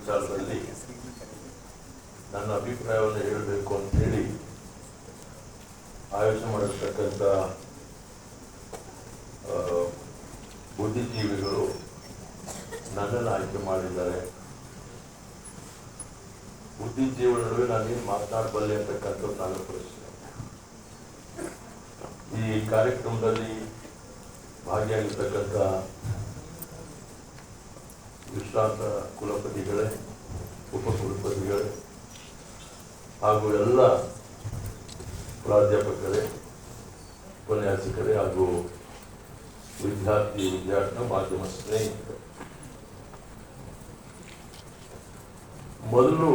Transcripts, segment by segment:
ವಿಚಾರದಲ್ಲಿ ನನ್ನ ಅಭಿಪ್ರಾಯವನ್ನು ಹೇಳಬೇಕು ಅಂತ ಹೇಳಿ ಆಯೋಜನೆ ಮಾಡಿರ್ತಕ್ಕಂಥ ಬುದ್ಧಿಜೀವಿಗಳು ನನ್ನನ್ನು ಆಯ್ಕೆ ಮಾಡಿದ್ದಾರೆ. ಬುದ್ಧಿಜೀವಿಗಳ ನಡುವೆ ನಾನೇನು ಮಾತನಾಡಬಲ್ಲೆ ಅಂತಕ್ಕಂಥದ್ದು ನನ್ನ ಪ್ರಶ್ನೆ. ಈ ಕಾರ್ಯಕ್ರಮದಲ್ಲಿ ಭಾಗಿಯಾಗಿರ್ತಕ್ಕಂಥ ವಿಶ್ರಾಂತ ಕುಲಪತಿಗಳೇ, ಉಪಕುಲಪತಿಗಳೇ ಹಾಗೂ ಎಲ್ಲ ಪ್ರಾಧ್ಯಾಪಕರೇ, ಉಪನ್ಯಾಸಕರೇ ಹಾಗೂ ವಿದ್ಯಾರ್ಥಿ ಮಾಧ್ಯಮ ಸ್ನೇಹಿತರು, ಮೊದಲು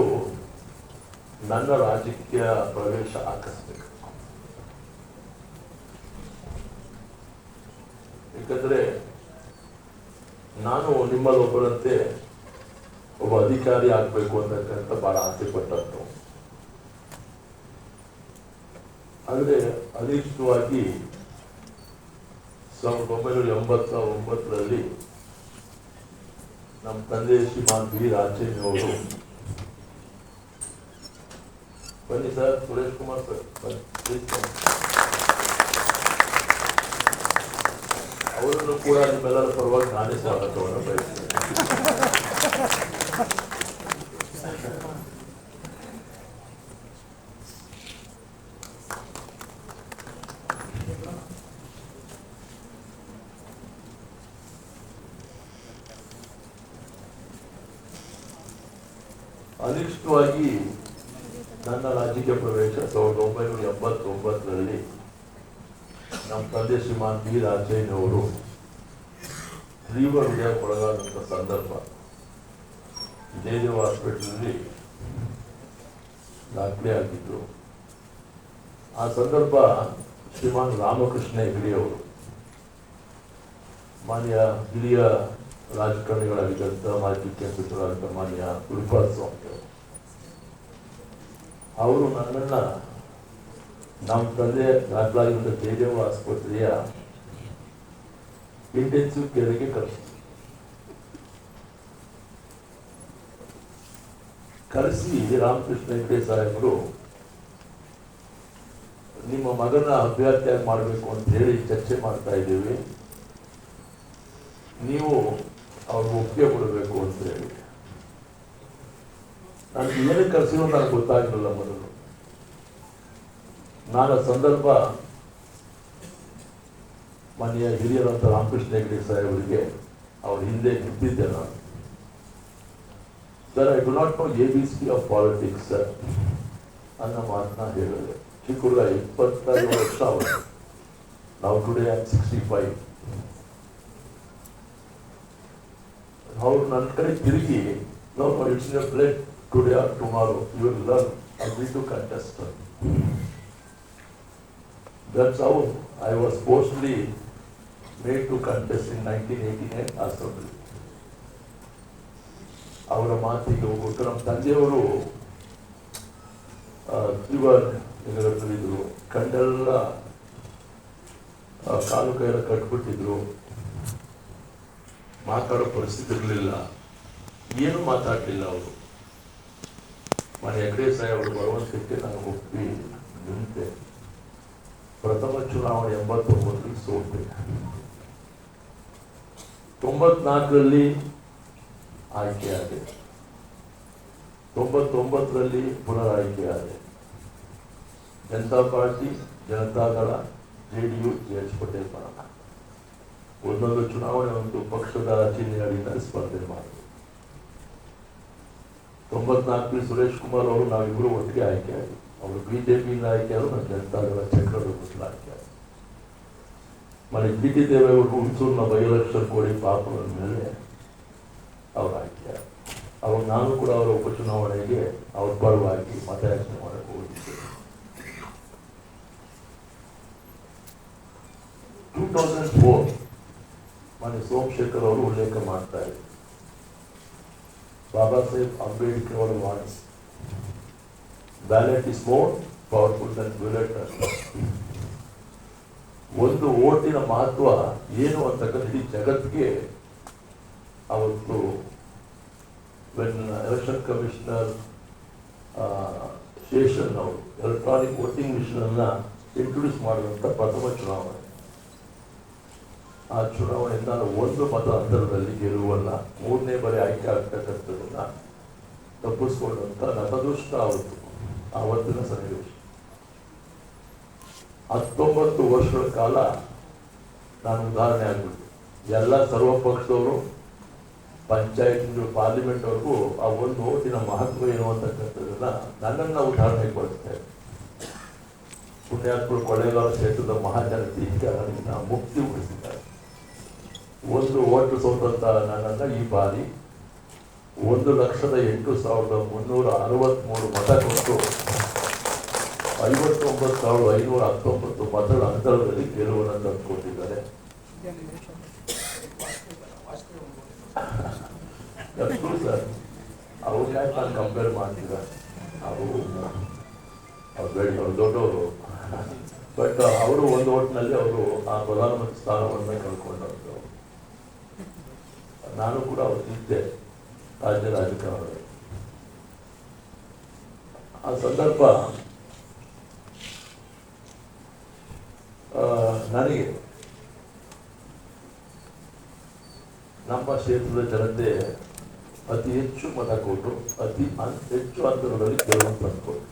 ನನ್ನ ರಾಜಕೀಯ ಪ್ರವೇಶ ಆಕಸ್ಮಿಕ. ಯಾಕಂದ್ರೆ ನಾನು ನಿಮ್ಮಲ್ಲೊಬ್ಬರಂತೆ ಒಬ್ಬ ಅಧಿಕಾರಿ ಆಗ್ಬೇಕು ಅಂತಕ್ಕಂಥ ಬಹಳ ಆಸೆ ಪಟ್ಟದ್ದು. ಆದರೆ ಅನಿಶ್ಚಿತವಾಗಿ 1989ರಲ್ಲಿ ನಮ್ಮ ತಂದೆ ಶ್ರೀಮಾನ್ ಬಿ ರಾಜೇಂದ್ರ ಬನ್ನಿ ಸರ್, ಸುರೇಶ್ ಕುಮಾರ್ ಸರ್ ಅವರನ್ನು ಕೂಡ ನಿಮ್ಮೆಲ್ಲರ ಪರವಾಗಿ ನಾನೇ ಸ್ವಾಗತವನ್ನು ಬಯಸ್ತೇನೆ. ಅನಿಶ್ಚಿತವಾಗಿ ನನ್ನ ರಾಜಕೀಯ ಪ್ರವೇಶ 1989ರಲ್ಲಿ ನಮ್ಮ ತಂದೆ ಶ್ರೀಮಾನ್ ಬಿ ರಾಜೇಂದ್ರ ಅವರು ತೀವ್ರ ಹೃದಯಕ್ಕೊಳಗಾದಂಥ ಸಂದರ್ಭ. ಜಯದೇವ ಹಾಸ್ಪಿಟಲ್ನಲ್ಲಿ ದಾಖಲೆ ಆಗಿದ್ದು. ಆ ಸಂದರ್ಭ ಶ್ರೀಮಾನ್ ರಾಮಕೃಷ್ಣ ಹೆಗಡೆ ಅವರು, ಮಾನ್ಯ ಹಿರಿಯ ರಾಜಕಾರಣಿಗಳಾಗಿದ್ದಂಥ ಮಾಜಿ ಮುಖ್ಯಮಂತ್ರಿಗಳಾದಂಥ ಮಾನ್ಯ ಗುರುಪಾಲ್ ಸ್ವಾಮಿ ಅವರು ನನ್ನನ್ನ ನಮ್ಮ ತಂದೆ ದಾಖಲಾಗಿದ್ದ ಜಯದೇವ ಆಸ್ಪತ್ರೆಯ ಇಂಟೆನ್ಸಿವ್ ಕೇರ್ಗೆ ಕರೆಸಿ ರಾಮಕೃಷ್ಣ ಹೆಗಡೆ ಸಾಹೇಬರು ನಿಮ್ಮ ಮಗನ ಅಭ್ಯರ್ಥಿಯಾಗಿ ಮಾಡಬೇಕು ಅಂತ ಹೇಳಿ ಚರ್ಚೆ ಮಾಡ್ತಾ ಇದ್ದೀವಿ, ನೀವು ಅವ್ರಿಗೆ ಒಪ್ಪಿಗೆ ಕೊಡಬೇಕು ಅಂತ ಹೇಳಿ. ನನಗೆ ಏನಕ್ಕೆ ಕರೆಸಿರೋ ನನಗೆ ಗೊತ್ತಾಗಲಿಲ್ಲ. ಮೊದಲು ನಾನು ಆ ಸಂದರ್ಭ ಮಾನ್ಯ ಹಿರಿಯರಂತ ರಾಮಕೃಷ್ಣ ಹೆಗಡೆ ಸಾಹೇಬರಿಗೆ ಅವ್ರ ಹಿಂದೆ ನಿಂತಿದ್ದೆ ನಾನು. Sir, I do not know ABC of politics sir ಅನ್ನೋ ಮಾತನ್ನ ಹೇಳಿದೆ. ಚಿಕ್ಕ ಹುಡುಗ, 25 ವರ್ಷ ಅವರು. ನಾವು ಟುಡೇ ಐ ಆಮ್ 65. ಅವ್ರು ನನ್ನ ಕಡೆ ತಿರುಗಿ, no it's in blood, today or tomorrow you will learn, agree to contest. That's how I was forcibly made to contest in 1989 Assembly. ಅವರ ಮಾತಿಗೆ ಹೋಗ್ಬಿಟ್ಟು ನಮ್ಮ ತಂದೆಯವರು ಇದ್ರು, ಕಣ್ಣೆಲ್ಲ ಕಾಲು ಕೈಯೆಲ್ಲ ಕಟ್ಬಿಟ್ಟಿದ್ರು, ಮಾತಾಡೋ ಪರಿಸ್ಥಿತಿ ಇರಲಿಲ್ಲ, ಏನು ಮಾತಾಡಲಿಲ್ಲ ಅವರು. ಮನೆ ಹೆಗಡೆ ಸಾಹೇಬರು ಬರುವಂತಕ್ಕೆ ನಾನು ಒಪ್ಪಿ ನಿಂತೆ. ಪ್ರಥಮ ಚುನಾವಣೆ 89ರಲ್ಲಿ ಸೋತೆ. 94ರಲ್ಲಿ ಆಯ್ಕೆಯಾದೆ. 99ರಲ್ಲಿ ಪುನರ್ ಆಯ್ಕೆಯಾದೆ. Janata party, Janata Dal, JDU, JH Patel ಪರ ಒಂದೊಂದು ಚುನಾವಣೆ ಒಂದು ಪಕ್ಷದ ಚಿಹ್ನೆಗಳಿಂದ ಸ್ಪರ್ಧೆ ಮಾಡಿದೆ. 94ರಲ್ಲಿ ಸುರೇಶ್ ಕುಮಾರ್ ಅವರು ನಾವಿಬ್ಬರು ಒಟ್ಟಿಗೆ ಆಯ್ಕೆಯಾಗಿ, ಅವರು ಬಿಜೆಪಿಯಿಂದ ಆಯ್ಕೆಯಾದ್ರು, ನಾನು ಜನತಾದಳ ಚಕ್ರವರ್ತಿ ಆಯ್ಕೆಯಾದ. ಮನೆ BT ದೇವೇಗೌಡರು ಹುಣಸೂರಿನ ಬೈ-ಎಲೆಕ್ಷನ್ ಕೊಡಿ ಪಾಪದ ಮೇಲೆ ಅವ್ರು ಆಯ್ಕೆಯಾದ. ಅವಾಗ ನಾನು ಕೂಡ ಅವರ ಉಪಚುನಾವಣೆಗೆ ಅವ್ರ ಪರವಾಗಿ ಮತಯಾಚನೆ ಮಾಡಕ್ಕೆ ಹೋಗಿದ್ದೆ. 2004 ಮನೆ ಸೋಮಶೇಖರ್ ಅವರು ಉಲ್ಲೇಖ ಮಾಡ್ತಾ ಇದ್ದಾರೆ, ಬಾಬಾ ಸಾಹೇಬ್ ಅಂಬೇಡ್ಕರ್ ಅವರ ವಾಣಿ, ballot is more powerful than bullet ಅಂತ. ಒಂದು ಓಟಿನ ಮಹತ್ವ ಏನು ಅಂತಕ್ಕಂಥ ಇಡೀ ಜಗತ್ತಿಗೆ ಅವತ್ತು ವೆನ್ ಎಲೆಕ್ಷನ್ ಕಮಿಷನರ್ ಶೇಷನ್ ಅವರು ಎಲೆಕ್ಟ್ರಾನಿಕ್ ವೋಟಿಂಗ್ ಮಿಷನನ್ನು ಇಂಟ್ರೊಡ್ಯೂಸ್ ಮಾಡಿದಂಥ ಪ್ರಥಮ ಚುನಾವಣೆ. ಆ ಚುನಾವಣೆಯಿಂದ ನಾನು ಒಂದು ಮತ ಅಂತರದಲ್ಲಿ ಗೆಲುವನ್ನ ಮೂರನೇ ಬಾರಿ ಆಯ್ಕೆ ಆಗ್ತಕ್ಕಂಥದ್ದನ್ನು ತಪ್ಪಿಸ್ಕೊಂಡಂಥ ನತದೃಷ್ಟ ಆವತ್ತಿನ ಸನ್ನಿವೇಶ. 19 ವರ್ಷಗಳ ಕಾಲ ನಾನು ಉದಾಹರಣೆ ಆಗ್ಬಿಟ್ಟು ಎಲ್ಲ ಸರ್ವ ಪಕ್ಷದವರು ಪಂಚಾಯತ್ ಪಾರ್ಲಿಮೆಂಟ್ವರೆಗೂ ಆ ಒಂದು ಓಟಿನ ಮಹತ್ವ ಏನು ಅಂತಕ್ಕಂಥದ್ದನ್ನ ನನ್ನನ್ನು ಉದಾಹರಣೆಗೆ ಬಳಸ್ತಾರೆ. ಪುಣ್ಯಾತ್ಮರು ಕೊಳ್ಳೇಗಾಲ ಕ್ಷೇತ್ರದ ಮಹಾಜನತೆ ಈಗ ನನಗೆ ಮುಕ್ತಿ ಉಳಿಸಿದ್ದಾರೆ. ಒಂದು ಓಟು ಸೋತಂತ ನನ್ನನ್ನು ಈ ಬಾರಿ 1,08,363 ಮತ ಕೊಟ್ಟು 59,519 ಮತಗಳ ಅಂತರದಲ್ಲಿ ಗೆಲುವನ್ನು ತಂದುಕೊಟ್ಟಿದ್ದಾರೆ. ಸರ್ ಅವ್ರು ಯಾಕೆ ನಾನು ಕಂಪೇರ್ ಮಾಡ್ತಿದ್ದಾರೆ, ಅವರು ದೊಡ್ಡವರು. ಬಟ್ ಅವರು ಒಂದು ಓಟ್ನಲ್ಲಿ ಅವರು ಆ ಪ್ರಧಾನಮಂತ್ರಿ ಸ್ಥಾನವನ್ನು ಕಳ್ಕೊಂಡವರು. ನಾನು ಕೂಡ ಅವತ್ತಿದ್ದೆ ರಾಜ್ಯ ರಾಜಕಾರಣದಲ್ಲಿ. ಆ ಸಂದರ್ಭ ನನಗೆ ನಮ್ಮ ಕ್ಷೇತ್ರದ ಜನತೆ ಅತಿ ಹೆಚ್ಚು ಮತ ಕೊಟ್ಟು ಅತಿ ಹೆಚ್ಚು ಅಂತರದಲ್ಲಿ ಗೆಲುವನ್ನು ತಂದುಕೊಟ್ಟು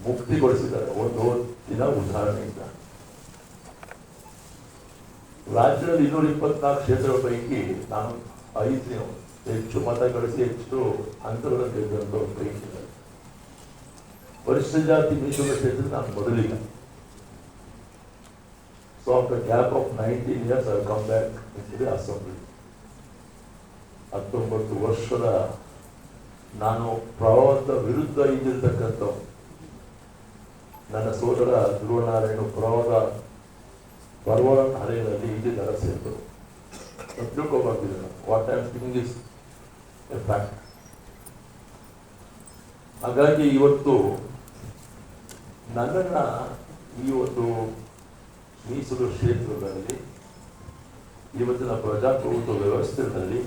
ಮುಕ್ತಿಗೊಳಿಸಿದ್ದಾರೆ. ಒಂದು ದಿನ ಉದಾಹರಣೆಯಿಂದ ರಾಜ್ಯದಲ್ಲಿ 224 ಕ್ಷೇತ್ರಗಳ ಪೈಕಿ ನಾನು 5 ಹೆಚ್ಚು ಮತ ಗಳಿಸಿ ಹೆಚ್ಚು ಅಂತರದಲ್ಲಿ ಗೆದ್ದಂಥ ಪೈಕಿ. ಪರಿಶಿಷ್ಟ ಜಾತಿ ಮೀಸಲು ಕ್ಷೇತ್ರದಲ್ಲಿ ನಾನು ಮೊದಲಿಲ್ಲ. So after gap of 19 years I come back in the assembly. 19 ವರ್ಷದ ನಾನು ಪ್ರವಾಹದ ವಿರುದ್ಧ ಇದ್ದಿರ್ತಕ್ಕಂಥ ನನ್ನ ಸೋದರ ಧ್ರುವನಾರಾಯಣ ಪ್ರವಾಹದ ಪರ್ವತ ಹರೆಗಳಲ್ಲಿ ಈಜಿದ್ದಾರೆ ಸೇರಿದರು. ತಿಳ್ಕೊಬಾರ್ದಿಲ್ಲ what I am speaking is a fact. ಹಾಗಾಗಿ ಇವತ್ತು ನನ್ನನ್ನು ಈ ಒಂದು ಮೀಸಲು ಕ್ಷೇತ್ರದಲ್ಲಿ ಇವತ್ತಿನ ಪ್ರಜಾಪ್ರಭುತ್ವ ವ್ಯವಸ್ಥೆಯಲ್ಲಿ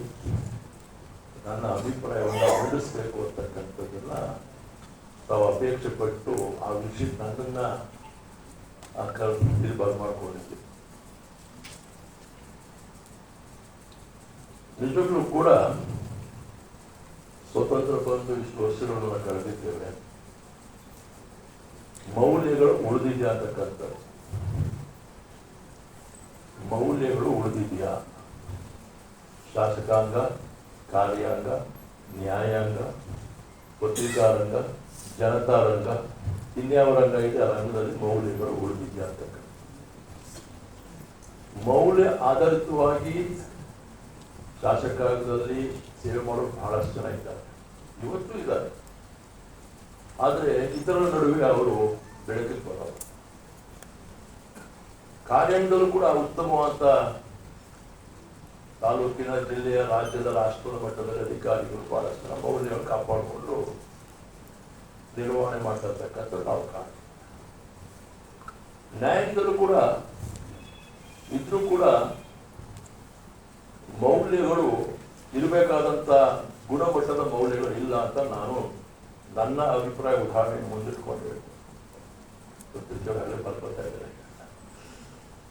ನನ್ನ ಅಭಿಪ್ರಾಯವನ್ನು ಮಂಡಿಸಬೇಕು ಅಂತಕ್ಕಂಥದ್ದನ್ನ ತಾವು ಅಪೇಕ್ಷೆ ಪಟ್ಟು ಆ ವಿಷಯ ನನ್ನನ್ನು ನಿರ್ಭರ ಮಾಡಿಕೊಂಡಿದ್ದೆ. ನಿಜವಾಗ್ಲೂ ಕೂಡ ಸ್ವತಂತ್ರ ಬಂದು ಇಷ್ಟು ವರ್ಷಗಳನ್ನು ಕಳೆದಿದ್ದೇವೆ. ಮೌಲ್ಯಗಳು ಉಳಿದಿದೆಯಾ ಅಂತಕ್ಕಂಥದ್ದು. ಮೌಲ್ಯಗಳು ಉಳಿದಿದೆಯಾ? ಶಾಸಕಾಂಗ, ಕಾರ್ಯಾಂಗ, ನ್ಯಾಯಾಂಗ, ಪತ್ರಿಕಾರಂಗ, ಜನತಾರಂಗ, ಇನ್ಯಾವ ರಂಗ ಇದೆ ಆ ರಂಗದಲ್ಲಿ ಮೌಲ್ಯಗಳು ಉಳಿದಿದೆಯಾ ಅಂತಕ್ಕಂಥ ಮೌಲ್ಯ ಆಧಾರಿತವಾಗಿ ಶಾಸಕಾಂಗದಲ್ಲಿ ಸೇವೆ ಮಾಡೋರು ಬಹಳಷ್ಟು ಜನ ಇದ್ದಾರೆ, ಇವತ್ತು ಇದ್ದಾರೆ. ಆದರೆ ಇತರರ ನಡುವೆ ಅವರು ಬೆಳಕಿಗೆ ಬರೋರು. ಕಾರ್ಯಾಂಗದಲ್ಲೂ ಕೂಡ ಉತ್ತಮವಾದ ತಾಲೂಕಿನ, ಜಿಲ್ಲೆಯ, ರಾಜ್ಯದ, ರಾಷ್ಟ್ರದ ಮಟ್ಟದಲ್ಲಿ ಅಧಿಕಾರಿಗಳು ಬಹಳಷ್ಟು ಜನ ಮೌಲ್ಯವನ್ನು ಕಾಪಾಡಿಕೊಂಡು ನಿರ್ವಹಣೆ ಮಾಡ್ತಾ ಇರ್ತಕ್ಕಂಥ ನಾವು ಕಾಣ. ನ್ಯಾಯಾಂಗದಲ್ಲೂ ಕೂಡ ಇದ್ರೂ ಕೂಡ ಮೌಲ್ಯಗಳು ಇರಬೇಕಾದಂಥ ಗುಣಮಟ್ಟದ ಮೌಲ್ಯಗಳು ಇಲ್ಲ ಅಂತ ನಾನು ನನ್ನ ಅಭಿಪ್ರಾಯ ಉದಾಹರಣೆ ಮುಂದಿಟ್ಕೊಂಡಿದ್ದೆ. ಬರ್ಕೊತಾ ಇದ್ದಾರೆ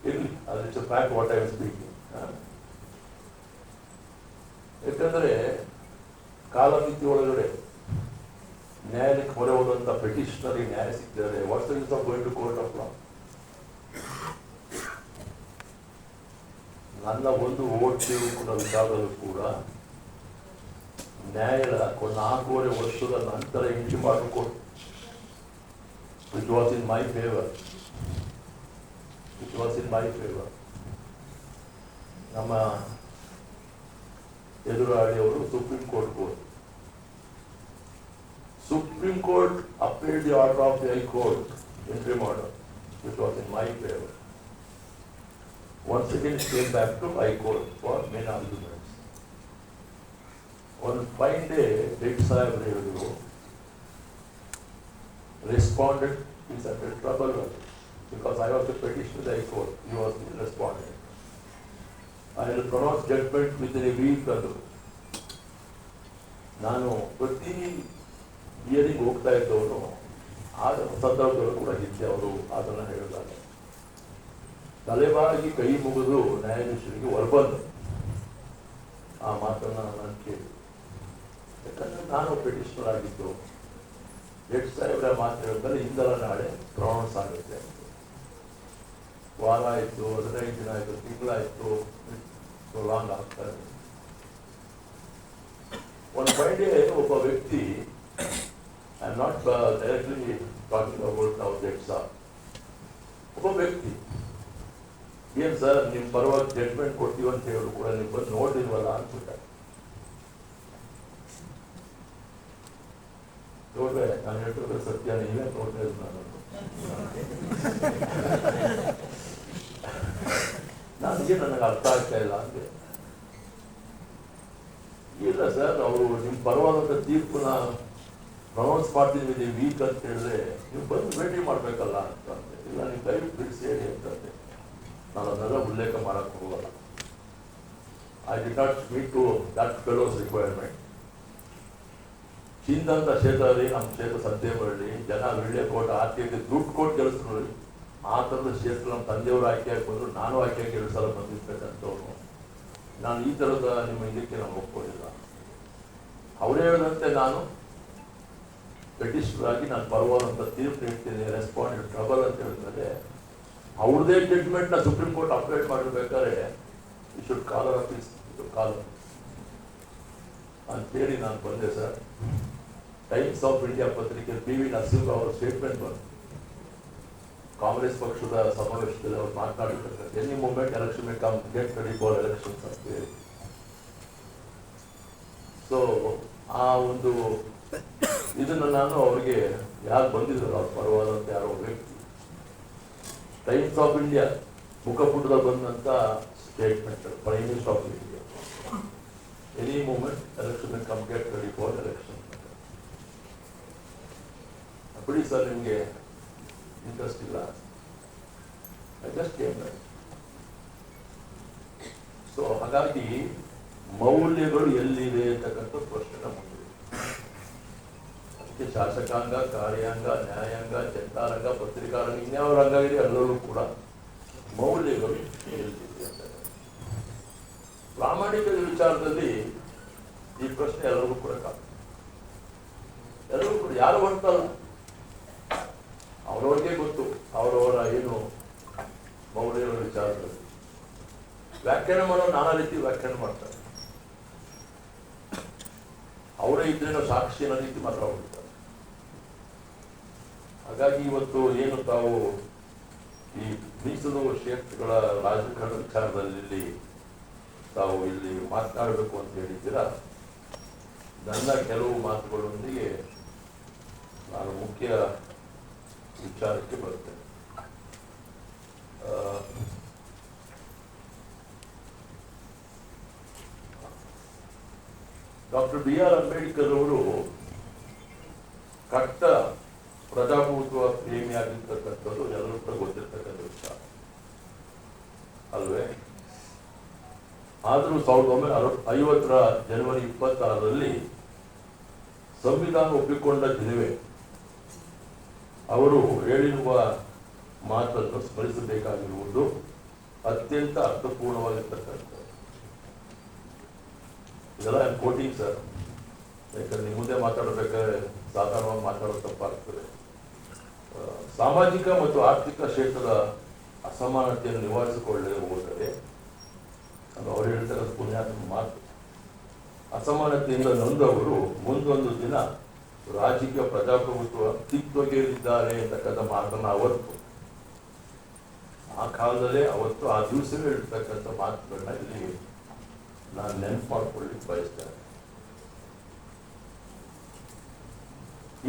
ಇರಲಿ, ಅದು fact what I am speaking. ಯಾಕಂದ್ರೆ ಕಾಲಮಿತಿ ಒಳಗಡೆ ನ್ಯಾಯಾಲಯಕ್ಕೆ ಹೊರ ಹೋದಂತ ಪೆಟಿಷನರಿಗೆ ನ್ಯಾಯ ಸಿಗ್ತಾರೆ. What's the use of going to court of law? ನನ್ನ ಒಂದು ಓಟ್ ಕೂಡ ವಿಚಾರದಲ್ಲೂ ಕೂಡ ನ್ಯಾಯಾಲಯ 4.5 ವರ್ಷದ ನಂತರ ಎಂಟ್ರಿ ಮಾಡಿಕೊಟ್ಟು it was in my favour. ನಮ್ಮ ಎದುರಾಳಿಯವರು supreme court upheld the order of the High Court interim order, which was in my favor. Once again it came back to High Court for main arguments. One fine day, Big Sahib responded. He's under trouble because I was the petitioner to the High Court. He was the respondent. I will pronounce judgment within a week or two. ನಾನು ಪ್ರತಿ earring ಹೋಗ್ತಾ ಇದ್ದವನು ಆಗ ಸಂದರ್ಭದಲ್ಲೂ ಕೂಡ ಹಿಂದೆ ಅವರು ಅದನ್ನು ಹೇಳಿದಾಗ ತಲೆಬಾಗಿ ಕೈ ಮುಗಿದು ನ್ಯಾಯಾಧೀಶರಿಗೆ ಹೊರಬಂದು ಆ ಮಾತನ್ನು ನಾನು ಕೇಳಿ. ಯಾಕಂದ್ರೆ ನಾನು ಪೆಟಿಷನರ್ ಆಗಿದ್ದು, ಜಡ್ಜ್ ಸಾಹೇಬ್ರ ಮಾತು ಹೇಳಿದ್ರೆ ಇಂದಲ್ಲ ನಾಳೆ ಪ್ರೊನೌನ್ಸ್ ಆಗುತ್ತೆ. ವಾರ ಆಯಿತು, 15 ದಿನ ಆಯಿತು, ತಿಂಗಳಾಯಿತು, ಲಾಂಗ್ ಆಗ್ತಾರೆ. ಒಂದು ಫೈನ್ ಒಬ್ಬ ವ್ಯಕ್ತಿ, I am not directly talking about ನಾವು ಜಡ್ಜ್ ಸಾಹೇಬ್, ಒಬ್ಬ ವ್ಯಕ್ತಿ ಏನ್ ಸರ್ ನಿಮ್ ಪರವಾಗಿ ಜಡ್ಜ್ಮೆಂಟ್ ಕೊಡ್ತೀವಿ ಅಂತ ಹೇಳಿ ಕೂಡ ನೀವು ಬಂದು ನೋಡಿಲ್ವಲ್ಲ ಅನ್ಬಿಟ್ಟ. ನೋಡ್ರೆ ನಾನು ಹೇಳ್ತಿದ್ರೆ ಸತ್ಯ, ನೀವೇ ನೋಡ್ತಾ ಇದ್ದು ನನಗೆ ಅರ್ಥ ಆಗ್ತಾ ಇಲ್ಲ ಅಂದೆ. ಇಲ್ಲ ಸರ್, ಅವರು ನಿಮ್ ಪರವಾದಂತ ತೀರ್ಪನ್ನ ಪ್ರೊನೌನ್ಸ್ ಮಾಡ್ತಿದ್ವಿ ವೀಕ್ ಅಂತ ಹೇಳಿದ್ರೆ ನೀವು ಬಂದು ಭೇಟಿ ಮಾಡ್ಬೇಕಲ್ಲ ಅಂತಂದೆ. ಇಲ್ಲ ನೀವು ದಯವಿಟ್ಟು ಬಿಡಿಸಿ ಹೇಳಿ ಅಂತಂದೆ. ನಾನು ಅದನ್ನೆಲ್ಲ ಉಲ್ಲೇಖ ಮಾಡಕ್ಕೆ ಹೋಗಲ್ಲ. I did not meet to that fellows requirement. ಚಿಂದಂತ ಕ್ಷೇತ್ರದಲ್ಲಿ ನಮ್ಮ ಕ್ಷೇತ್ರ ಸದ್ಯ ಬರಲಿ, ಜನ ಒಳ್ಳೆ ಕೋಟ್ ಆರ್ಟಿಗೆ ದುಡ್ಡು ಕೊಟ್ಟು ಗೆಲ್ಲಿಸ್ಕೊಳ್ಳಿ. ಆ ಥರದ ಕ್ಷೇತ್ರ ನಮ್ಮ ತಂದೆಯವರು ಆಯ್ಕೆಯಾಗಿ ಬಂದರು, ನಾನು ಆಯ್ಕೆಯಾಗಿ 2 ಸಲ ಬಂದಿರ್ತಕ್ಕಂಥವ್ರು. ನಾನು ಈ ಥರದ ನಿಮ್ಮ ಇದಕ್ಕೆ ನಾನು ಒಪ್ಕೊಳ್ಳಿಲ್ಲ. ಅವರೇ ಹೇಳಿದಂತೆ ನಾನು ಪೆಟಿಷನರ್ ಆಗಿ ನಾನು ಪರವಾದಂಥ ತೀರ್ಪು ನೀಡ್ತೀನಿ, ರೆಸ್ಪಾಂಡ್ ಟ್ರಬಲ್ ಅಂತ ಹೇಳಿದ್ರೆ ಅವ್ರದೇ ಜಡ್ಜ್ಮೆಂಟ್ನ ಸುಪ್ರೀಂ ಕೋರ್ಟ್ ಅಪ್ಲೈಟ್ ಮಾಡಿರ್ಬೇಕಾದ್ರೆ ಈ ಶುಡ್ ಕಾಲರ್ ಆಫೀಸ್ ಕಾಲರ್ ಅಂತೇಳಿ ನಾನು ಬಂದೆ ಸರ್. ಟೈಮ್ಸ್ ಆಫ್ ಇಂಡಿಯಾ ಪತ್ರಿಕೆ PV ನರಸಿಂಹರಾವ್ ಅವರ ಸ್ಟೇಟ್ಮೆಂಟ್ ಬಂತು. ಕಾಂಗ್ರೆಸ್ ಪಕ್ಷದ ಸಮಾವೇಶದಲ್ಲಿ ಅವರು ಮಾತನಾಡಿರ್ತಕ್ಕಂಥ any moment election may come, get ready for elections ಅಂತ ಹೇಳಿ. ಸೊ ಆ ಒಂದು ಇದನ್ನು ನಾನು ಅವರಿಗೆ ಯಾರು ಬಂದಿದ್ರು ಅವ್ರ ಪರವಾದಂತ ಯಾರೋ ವ್ಯಕ್ತಿ ಟೈಮ್ಸ್ ಆಫ್ ಇಂಡಿಯಾ ಮುಖಪುಟದಲ್ಲಿ ಬಂದಂತ statement, prime minister of India, any moment election may come, get ready for election. ಬಿಡಿ ಸರ್, ನಿಮಗೆ ಇಂಟ್ರೆಸ್ಟ್ ಇಲ್ಲ, I just came back. So ಹಾಗಾಗಿ ಮೌಲ್ಯಗಳು ಎಲ್ಲಿದೆ ಅಂತಕ್ಕಂಥ ಪ್ರಶ್ನೆ ಮುಂದಿದೆ. ಅದಕ್ಕೆ ಶಾಸಕಾಂಗ, ಕಾರ್ಯಾಂಗ, ನ್ಯಾಯಾಂಗ, ಜನತಾರಂಗ, ಪತ್ರಿಕಾರಂಗ, ಇನ್ಯಾವ ರಂಗ ಇದೆ ಎಲ್ಲರೂ ಕೂಡ ಮೌಲ್ಯಗಳು ಎಲ್ಲಿದೆ ಅಂತ. ಪ್ರಾಮಾಣಿಕದ ವಿಚಾರದಲ್ಲಿ ಈ ಪ್ರಶ್ನೆ ಎಲ್ಲರಿಗೂ ಕೂಡ ಎಲ್ಲರೂ ಕೂಡ ಯಾರು ಬರ್ತಲ್ಲ, ಅವರವ್ರಿಗೆ ಗೊತ್ತು ಅವರವರ ಏನು ಮೌಲ್ಯಗಳ ವಿಚಾರದಲ್ಲಿ. ವ್ಯಾಖ್ಯಾನ ಮಾಡೋರು ನಾನಾ ರೀತಿ ವ್ಯಾಖ್ಯಾನ ಮಾಡ್ತಾರೆ. ಅವರೇ ಇದ್ರೇನೋ ಸಾಕ್ಷಿ ಅನ್ನೋ ರೀತಿ ಮಾತ್ರ ಹೋಗ್ತಾರೆ. ಹಾಗಾಗಿ ಇವತ್ತು ಏನು ತಾವು ಈ ಮೀಸಲು ಕ್ಷೇತ್ರಗಳ ರಾಜಕಾರಣ ವಿಚಾರದಲ್ಲಿ ತಾವು ಇಲ್ಲಿ ಮಾತನಾಡಬೇಕು ಅಂತ ಹೇಳಿದ್ದೀರಾ, ನನ್ನ ಕೆಲವು ಮಾತುಗಳೊಂದಿಗೆ ನಾನು ಮುಖ್ಯ ವಿಚಾರಕ್ಕೆ ಬರ್ತೇನೆ. ಡಾಕ್ಟರ್ BR ಅಂಬೇಡ್ಕರ್ ಅವರು ಕಟ್ಟ ಪ್ರಜಾಪ್ರಭುತ್ವ ಪ್ರೇಮಿಯಾಗಿರ್ತಕ್ಕಂಥದ್ದು ಎಲ್ಲರೂ ಕೂಡ ಗೊತ್ತಿರ್ತಕ್ಕಂಥ ವಿಚಾರ ಅಲ್ವೇ? ಆದರೂ 1950 ಜನವರಿ 26ರಲ್ಲಿ ಸಂವಿಧಾನ ಒಪ್ಪಿಕೊಂಡ ದಿನವೇ ಅವರು ಹೇಳಿರುವ ಮಾತನ್ನು ಸ್ಮರಿಸಬೇಕಾಗಿರುವುದು ಅತ್ಯಂತ ಅರ್ಥಪೂರ್ಣವಾಗಿರ್ತಕ್ಕಂಥ. ಇದೆಲ್ಲ ಕೋಟಿಂಗ್ ಸರ್, ಯಾಕಂದ್ರೆ ನಿಮ್ಮ ಮುಂದೆ ಮಾತಾಡಬೇಕಾದ್ರೆ ಸಾಧಾರಣವಾಗಿ ಮಾತಾಡೋದು ತಪ್ಪಾಗ್ತದೆ. ಸಾಮಾಜಿಕ ಮತ್ತು ಆರ್ಥಿಕ ಕ್ಷೇತ್ರದ ಅಸಮಾನತೆಯನ್ನು ನಿವಾರಿಸಿಕೊಳ್ಳದೆ ಹೋದರೆ, ಅದು ಅವರು ಹೇಳ್ತಾರೆ ಪುಣ್ಯಾತ್ಮ ಮಾತು, ಅಸಮಾನತೆಯಿಂದ ನೊಂದವರು ಮುಂದೊಂದು ದಿನ ರಾಜಕೀಯ ಪ್ರಜಾಪ್ರಭುತ್ವ ಕಿತ್ತೊಗೆಯಲಿದ್ದಾರೆ ಅಂತಕ್ಕಂಥ ಮಾತನ್ನು ಅವತ್ತು ಆ ಕಾಲದಲ್ಲೇ ಅವತ್ತು ಆ ದಿವಸವೇ ಹೇಳ್ತಕ್ಕಂಥ ಮಾತುಗಳನ್ನ ಇಲ್ಲಿ ನಾನು ನೆನಪು ಮಾಡ್ಕೊಳ್ಳಿಕ್ಕೆ ಬಯಸ್ತೇನೆ.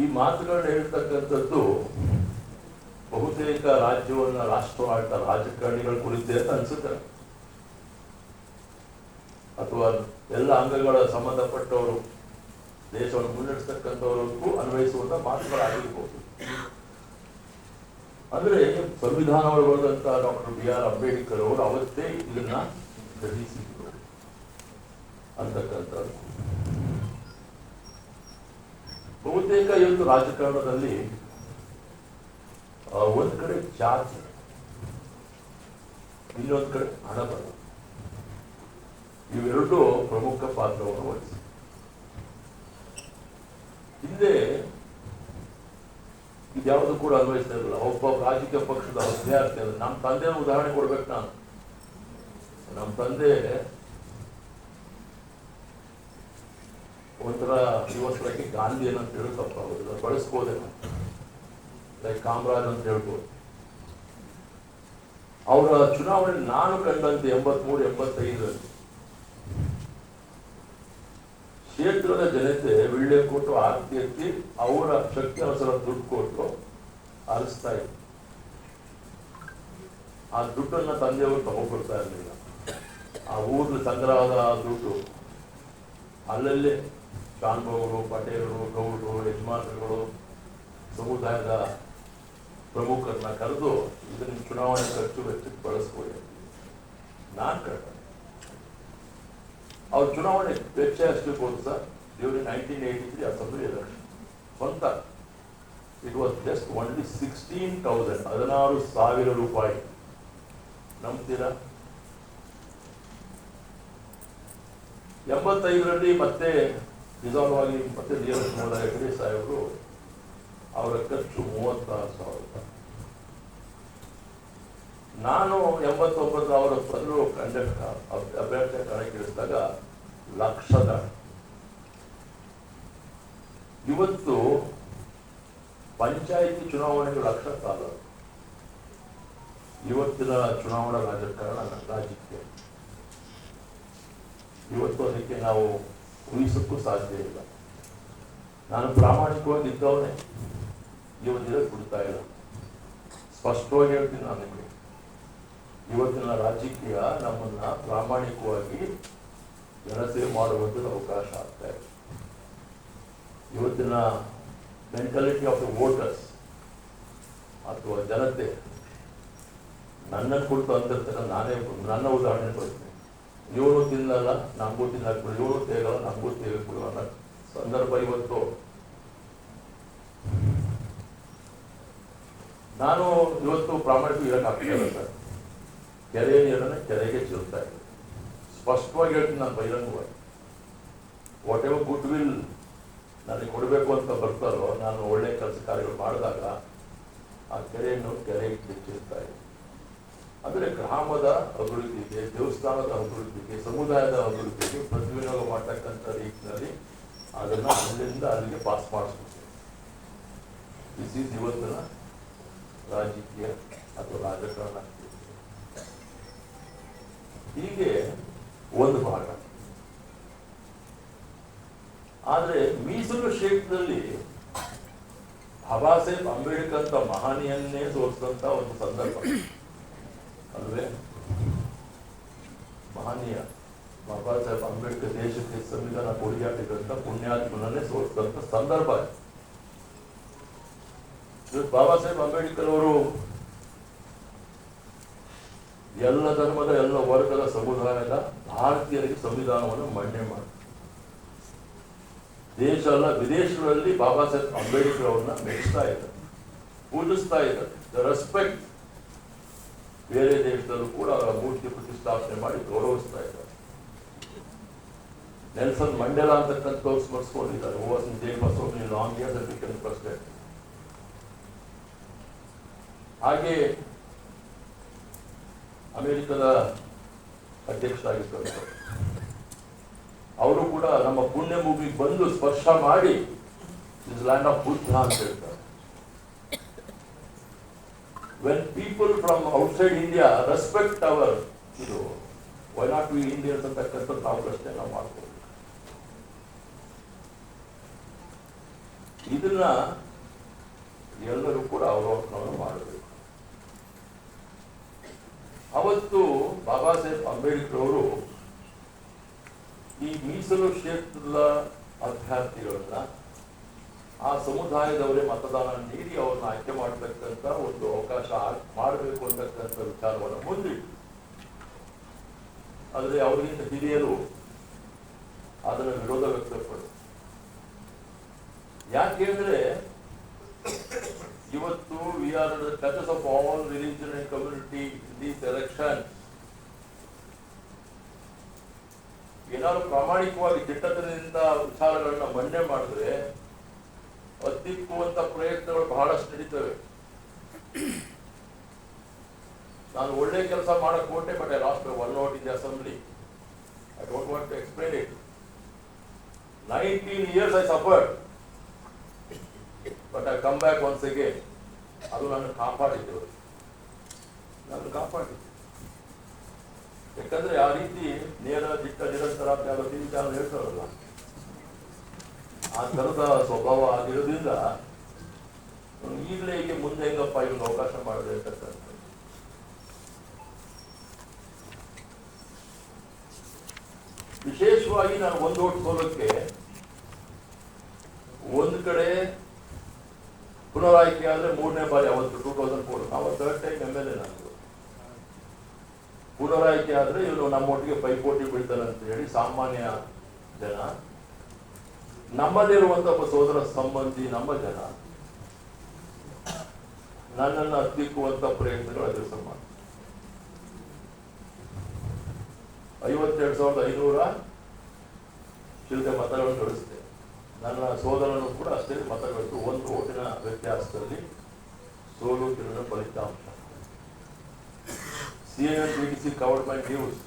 ಈ ಮಾತುಗಳನ್ನ ಹೇಳ್ತಕ್ಕಂಥದ್ದು ಬಹುತೇಕ ರಾಜ್ಯವನ್ನ ರಾಷ್ಟ್ರವಾದ ರಾಜಕಾರಣಿಗಳ ಕುರಿತೇ ಅಂತ ಅನ್ಸುತ್ತೆ, ಅಥವಾ ಎಲ್ಲ ಅಂಗಗಳ ಸಂಬಂಧಪಟ್ಟವರು ದೇಶವನ್ನು ಮುನ್ನಡೆಸ್ತಕ್ಕಂಥವರಿಗೂ ಅನ್ವಯಿಸುವಂತ ಮಾತುಗಳಾಗಿರ್ಬೋದು. ಅಂದ್ರೆ ಸಂವಿಧಾನವನ್ನು ಬರೆದಂತ ಡಾಕ್ಟರ್ BR ಅಂಬೇಡ್ಕರ್ ಅವರು ಅವತ್ತೇ ಇದನ್ನ ಗ್ರಹಿಸಿದ್ರು ಅಂತಕ್ಕಂಥದ್ದು. ಬಹುತೇಕ ಇವತ್ತು ರಾಜಕಾರಣದಲ್ಲಿ ಒಂದ್ ಕಡೆ ಜಾತಿ, ಇನ್ನೊಂದು ಕಡೆ ಹಣಬಲ, ಇವೆರಡು ಪ್ರಮುಖ ಪಾತ್ರವನ್ನು ವಹಿಸಿ. ಹಿಂದೆ ಇದ್ಯಾವುದು ಕೂಡ ಅನ್ವಯಿಸ್ತಾ ಇರಲಿಲ್ಲ. ಒಬ್ಬ ರಾಜಕೀಯ ಪಕ್ಷದ ಅಭ್ಯರ್ಥಿ ಅಂದ್ರೆ ನಮ್ಮ ತಂದೆ ಉದಾಹರಣೆ ಕೊಡ್ಬೇಕು. ನಾನು ನಮ್ಮ ತಂದೆ ಒಂಥರ ಯುವಕರಾಗಿ ಗಾಂಧಿ ಏನಂತ ಹೇಳಿ ತಪ್ಪಾಗೋದಿಲ್ಲ, ಬಳಸ್ಬೋದೇನೋ, ಲೈಕ್ ಕಾಮರಾಜ್ ಅಂತ ಹೇಳ್ಬೋದು. ಅವರ ಚುನಾವಣೆ ನಾನು ಕಂಡಂತೆ 83-85ರಲ್ಲಿ ಕ್ಷೇತ್ರದ ಜನತೆ ವಿಳ್ಳೆ ಕೊಟ್ಟು ಆರತಿ ಎತ್ತಿ ಅವರ ಶಕ್ತಿ ಅನುಸಾರ ದುಡ್ಡು ಕೊಟ್ಟು ಆರಿಸ್ತಾ ಇದ್ರು. ಆ ದುಡ್ಡನ್ನ ತಂದೆಯವರು ತಗೊಂಡ್ಕೊಡ್ತಾ ಇರಲಿಲ್ಲ. ಆ ಊರ್ಲಿ ಸಂಗ್ರಹದ ದುಡ್ಡು ಅಲ್ಲಲ್ಲೇ ಶಾನ್ಭೋಗರು, ಪಟೇಲರು, ಗೌಡರು, ಯಜಮಾನರುಗಳು, ಸಮುದಾಯದ ಪ್ರಮುಖರನ್ನ ಕರೆದು ಇದನ್ನ ಚುನಾವಣೆ ಖರ್ಚು ವೆಚ್ಚಕ್ಕೆ ಬಳಸ್ಕೊಳ್ಳಿ ನಾನು ಕಂಡ. ಅವ್ರ ಚುನಾವಣೆ ವೆಚ್ಚ ಎಷ್ಟಿರ್ಬೋದು ಸರ್? ಡ್ಯೂರಿಂಗ್ 1983 ಅಸೆಂಬ್ಲಿ ಎಲೆಕ್ಷನ್ ಸ್ವಂತ ಇಟ್ ವಾಸ್ ಜಸ್ಟ್ ಓನ್ಲಿ 16,000, 16,000 ರೂಪಾಯಿ. ನಂಬ್ತೀರಾ? 85ರಲ್ಲಿ ಮತ್ತೆ ರಿಸಾಲ್ವ್ ಆಗಿ ಮತ್ತೆ ರಿಯಲೆಕ್ಷನ್ ಹೋದಾಗ ಹೆಗಡೆ ಸಾಹೇಬರು ಅವರ ಖರ್ಚು 36,000 ರೂಪಾಯಿ. ನಾನು 89 ಅವರ ಬಂದು ಅಭ್ಯರ್ಥಿ ಕಣಕ್ಕಿಳಿಸಿದಾಗ ಲಕ್ಷದ. ಇವತ್ತು ಪಂಚಾಯಿತಿ ಚುನಾವಣೆಗೆ ಲಕ್ಷ ಸಾಲ. ಇವತ್ತಿನ ಚುನಾವಣಾ ರಾಜಕಾರಣ ರಾಜಕೀಯ ಇವತ್ತು ಅದಕ್ಕೆ ನಾವು ಊಹಿಸಕ್ಕೂ ಸಾಧ್ಯ ಇಲ್ಲ. ನಾನು ಪ್ರಾಮಾಣಿಕವಾಗಿ ಇದ್ದವನೇ, ಇವತ್ತಿನ ಕೊಡ್ತಾ ಇಲ್ಲ. ಸ್ಪಷ್ಟವಾಗಿ ಹೇಳ್ತೀನಿ ನಾನು ನಿಮಗೆ, ಇವತ್ತಿನ ರಾಜಕೀಯ ನಮ್ಮನ್ನ ಪ್ರಾಮಾಣಿಕವಾಗಿ ಜನಸೇವೆ ಮಾಡುವಂಥದ್ದು ಅವಕಾಶ ಆಗ್ತಾ ಇದೆ. ಇವತ್ತಿನ ಮೆಂಟಾಲಿಟಿ ಆಫ್ ದ ವೋಟರ್ಸ್ ಅಥವಾ ಜನತೆ ನನ್ನನ್ನು ಕೊಡ್ತು ಅಂತಿರ್ತಾರೆ. ನಾನೇ ನನ್ನ ಉದಾಹರಣೆ ಕೊಡ್ತೀನಿ. ಇವನು ತಿನ್ನಲ್ಲ ನಮಗೂ ತಿನ್ನಕ್ಬಿಡು, ಇವನು ತೇಗಲ್ಲ ನಮಗೂ ತೇಗಕ್ಬಿಡು ಅನ್ನೋ ಸಂದರ್ಭ ಇವತ್ತು. ನಾನು ಇವತ್ತು ಪ್ರಾಮಾಣಿಕ ಇರಕ್ಕಾಗ್ತಿಲ್ಲ ಸರ್. ಕೆರೆ ನೀರನ್ನು ಕೆರೆಗೆ ಚೆಲ್ತಾ ಇದೆ. ಸ್ಪಷ್ಟವಾಗಿ ಹೇಳ್ತೀನಿ ನಾನು ಬಹಿರಂಗವಾಗಿ. ವಾಟ್ ಎವರ್ ಗುಡ್ ವಿಲ್ ನನಗೆ ಕೊಡಬೇಕು ಅಂತ ಬರ್ತಾರೋ, ನಾನು ಒಳ್ಳೆ ಕೆಲಸ ಕಾರ್ಯಗಳು ಮಾಡಿದಾಗ ಆ ಕೆರೆಯನ್ನು ಕೆರೆಗೆ ಚೆಲ್ತಾ ಇದೆ. ಅಂದರೆ ಗ್ರಾಮದ ಅಭಿವೃದ್ಧಿಗೆ, ದೇವಸ್ಥಾನದ ಅಭಿವೃದ್ಧಿಗೆ, ಸಮುದಾಯದ ಅಭಿವೃದ್ಧಿಗೆ ಪ್ರತಿವಿನಿಯೋಗ ಮಾಡ್ತಕ್ಕಂಥ ರೀತಿಯಲ್ಲಿ ಅದನ್ನು ಅಲ್ಲಿಂದ ಅಲ್ಲಿಗೆ ಪಾಸ್ ಮಾಡಿಸ್ಬೇಕು. ದಿಸ್ ಈಸ್ ಇವತ್ತಿನ ರಾಜಕೀಯ ಅಥವಾ ರಾಜಕಾರಣ. ಹೀಗೆ ಒಂದು ಭಾಗ. ಆದರೆ ಮೀಸಲು ಕ್ಷೇತ್ರದಲ್ಲಿ ಬಾಬಾ ಸಾಹೇಬ್ ಅಂಬೇಡ್ಕರ್ ಅಂತ ಮಹನೀಯನ್ನೇ ತೋರಿಸಿದಂತ ಒಂದು ಸಂದರ್ಭ ಅಲ್ವೇ? ಮಹನೀಯ ಬಾಬಾ ಸಾಹೇಬ್ ಅಂಬೇಡ್ಕರ್ ದೇಶಕ್ಕೆ ಸಂವಿಧಾನ ಕೊಡುಗೆಯಾಗಿದ್ದಂತ ಪುಣ್ಯಾತ್ಮನನ್ನೇ ತೋರಿಸಿದಂತ ಸಂದರ್ಭ. ಬಾಬಾ ಸಾಹೇಬ್ ಅಂಬೇಡ್ಕರ್ ಅವರು ಎಲ್ಲ ಧರ್ಮದ, ಎಲ್ಲ ವರ್ಗದ, ಸಮುದಾಯದ ಭಾರತೀಯರಿಗೆ ಸಂವಿಧಾನವನ್ನು ಮಂಡನೆ ಮಾಡಿ ದೇಶ ಅಲ್ಲ ವಿದೇಶಗಳಲ್ಲಿ ಬಾಬಾ ಸಾಹೇಬ್ ಅಂಬೇಡ್ಕರ್ ಅವ್ರನ್ನ ಮೆಚ್ಚಿಸ್ತಾ ಇದ್ದಾರೆ, ಪೂಜಿಸ್ತಾ ಇದ್ದಾರೆ. The respect. ಬೇರೆ ದೇಶದಲ್ಲೂ ಕೂಡ ಅವರ ಮೂರ್ತಿ ಪ್ರತಿಷ್ಠಾಪನೆ ಮಾಡಿ ಗೌರವಿಸ್ತಾ ಇದ್ದಾರೆ. ನೆಲ್ಸನ್ ಮಂಡೇಲಾ ಅಂತಕ್ಕಂಥವ್ರು ಸ್ಮರಿಸ್ಕೊಂಡಿದ್ದಾರೆ. Over in jail for so many long years and become president. ಹಾಗೆ ಅಮೆರಿಕದ ಅಧ್ಯಕ್ಷರಾಗಿದ್ದರು. ಅವರು ಕೂಡ ನಮ್ಮ ಪುಣ್ಯ ಭೂಮಿಗೆ ಬಂದು ಸ್ಪರ್ಶ ಮಾಡಿ ದಿಸ್ ಲ್ಯಾಂಡ್ ಆಫ್ ಬುದ್ಧ ಅಂತ ಹೇಳ್ತಾರೆ. When people from outside India respect our ಇದು, ವೈ ನಾಟ್ ವಿ ಇಂಡಿಯನ್ಸ್ ಅಂತಕ್ಕಂಥದ್ದು ನಾವು ಪ್ರಶ್ನೆ ನಾವು ಮಾಡ್ತೀವಿ. ಇದನ್ನ ಎಲ್ಲರೂ ಕೂಡ ಅವಲೋಕನವನ್ನು ಮಾಡಬೇಕು. ಅವತ್ತು ಬಾಬಾ ಸಾಹೇಬ್ ಅಂಬೇಡ್ಕರ್ ಅವರು ಈ ಮೀಸಲು ಕ್ಷೇತ್ರದ ಅಭ್ಯರ್ಥಿಗಳನ್ನ ಆ ಸಮುದಾಯದವರೇ ಮತದಾನ ನೀಡಿ ಅವ್ರನ್ನ ಆಯ್ಕೆ ಮಾಡತಕ್ಕಂಥ ಒಂದು ಅವಕಾಶ ಮಾಡಬೇಕು ಅಂತಕ್ಕಂಥ ವಿಚಾರವನ್ನು ಮುಂದಿಟ್ಟು, ಆದರೆ ಅವರಿಗಿಂತ ಹಿರಿಯರು ಅದನ್ನು ವಿರೋಧ ವ್ಯಕ್ತಪಡಿಸಿ ಯಾಕೆಂದ್ರೆ ಇವತ್ತು we are the touches of all religion and community in this election. ಏನಾದ್ರು ಪ್ರಾಮಾಣಿಕವಾಗಿ ದಿಟ್ಟತನದಿಂದ ವಿಚಾರಗಳನ್ನ ಮಂಡನೆ ಮಾಡಿದ್ರೆ ಹತ್ತಿಕ್ಕುವಂತ ಪ್ರಯತ್ನಗಳು ಬಹಳಷ್ಟು ನಡೀತವೆ. ನಾನು ಒಳ್ಳೆ ಕೆಲಸ ಮಾಡಕ್ ಹೊರಟೆ, but I lost one vote in the assembly. I don't want to explain it. 19 years I suffered, but I come back once again. ಅದು ನನ್ನ ಕಾಪಾಡಿದ್ದು, ಯಾಕಂದ್ರೆ ಆ ರೀತಿ ನೇರ ದಿಟ್ಟ ನಿರಂತರ ಟಿವಿ ಹೇಳ್ತಾರಲ್ಲ, ಆ ತರದ ಸ್ವಭಾವ ಆಗಿರೋದ್ರಿಂದ ಈಗಲೇ ಹೀಗೆ ಮುಂದೆ ಹೆಂಗಪ್ಪ ಇವ್ರಿಗೆ ಅವಕಾಶ ಮಾಡಿದೆ ಅಂತಕ್ಕಂಥ. ವಿಶೇಷವಾಗಿ ನಾನು ಒಂದು ಓಟ್ ಸೋಲಕ್ಕೆ ಒಂದು ಕಡೆ ಪುನರಾಯ್ಕೆ ಆದ್ರೆ 3ನೇ ಬಾರಿ, ಅವತ್ತು 2004 ನಾವು 3rd ಟೈಮ್ MLA. ನಾನು ಪುನರಾಯ್ಕೆ ಆದ್ರೆ ಇವನು ನಮ್ಮ ಒಟ್ಟಿಗೆ ಪೈಪೋಟಿ ಬೀಳ್ತಾನೆ ಅಂತ ಹೇಳಿ ಸಾಮಾನ್ಯ ಜನ, ನಮ್ಮಲ್ಲಿರುವಂತ ಒಬ್ಬ ಸೋದರ ಸಂಬಂಧಿ ನಮ್ಮ ಜನ ನನ್ನನ್ನು ಹತ್ತಿಕ್ಕುವಂತ ಪ್ರಯತ್ನಗಳು ಅದ್ರ ಮಾಡಿ 52,500 ಚಿಲ್ಲರೆ ಮತಗಳನ್ನು ಗಳಿಸಿದೆ. ನನ್ನ ಸೋದರನು ಕೂಡ ಅಷ್ಟೇ ಮತಗಳಿದ್ದು, ಒಂದು ಓಟಿನ ವ್ಯತ್ಯಾಸದಲ್ಲಿ ಸೋಲು ಗೆಲುವಿನ ಫಲಿತಾಂಶ. CNN, BBC covered my news.